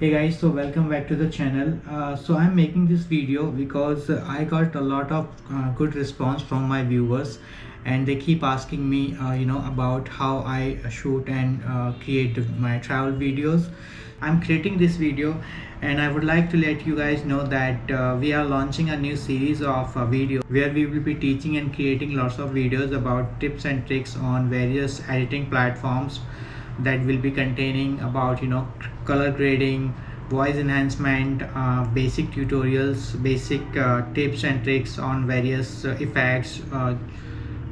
Hey guys, so welcome back to the channel. So I'm making this video because I got a lot of good response from my viewers, and they keep asking me about how I shoot and create my travel videos. I'm creating this video, and I would like to let you guys know that we are launching a new series of videos where we will be teaching and creating lots of videos about tips and tricks on various editing platforms that will be containing about color grading, voice enhancement, basic tutorials, basic tips and tricks on various effects,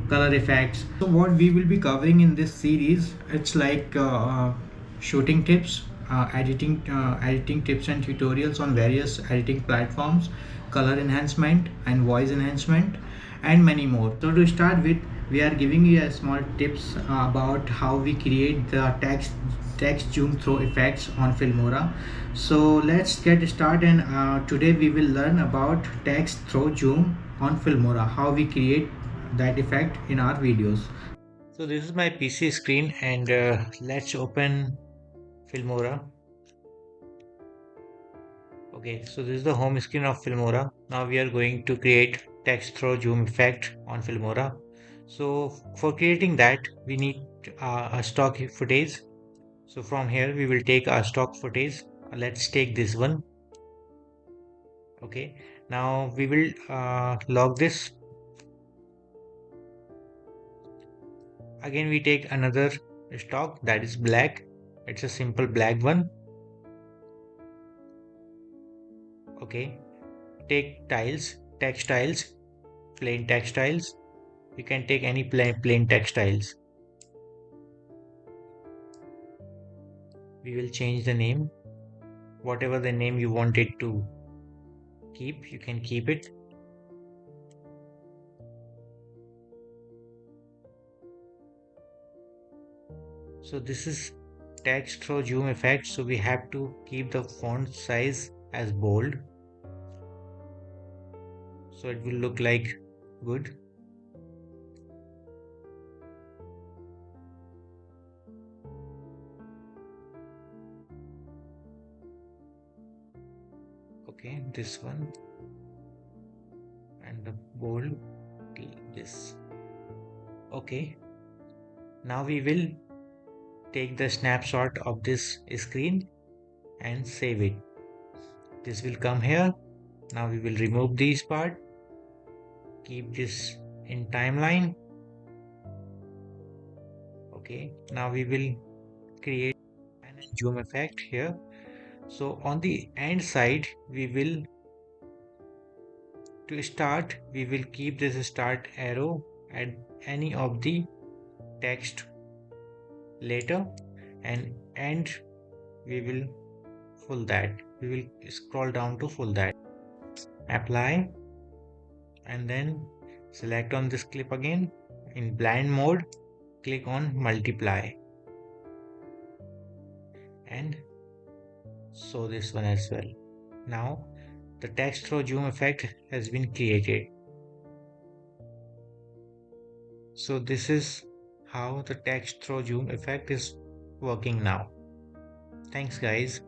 color effects. So what we will be covering in this series, it's like shooting tips, editing tips and tutorials on various editing platforms, color enhancement and voice enhancement, and many more. So to start with, we are giving you a small tips about how we create the text zoom throw effects on Filmora. So let's get started, and today we will learn about text throw zoom on Filmora, how we create that effect in our videos. So this is my PC screen, and let's open Filmora. Okay, so this is the home screen of Filmora. Now we are going to create text throw zoom effect on Filmora. So for creating that, we need a stock footage. So from here, we will take our stock footage. Let's take this one. Okay, now we will log this. Again, we take another stock that is black. It's a simple black one. Okay, take tiles, textiles, plain textiles. You can take any plain textiles. We will change the name. Whatever the name you want it to keep, you can keep it. So this is text throw zoom effect. So we have to keep the font size as bold. So it will look like good. Okay, this one and the bold, this. Okay, now we will take the snapshot of this screen and save it. This will come here. Now we will remove this part, keep this in timeline. Okay, now we will create an zoom effect here. So on the end side, to start, we will keep this start arrow at any of the text later, and end we will full that. We will scroll down to full that. Apply, and then select on this clip again. In blend mode, click on multiply and show this one as well. Now the text throw zoom effect has been created. So this is how the text throw zoom effect is working now. Thanks guys.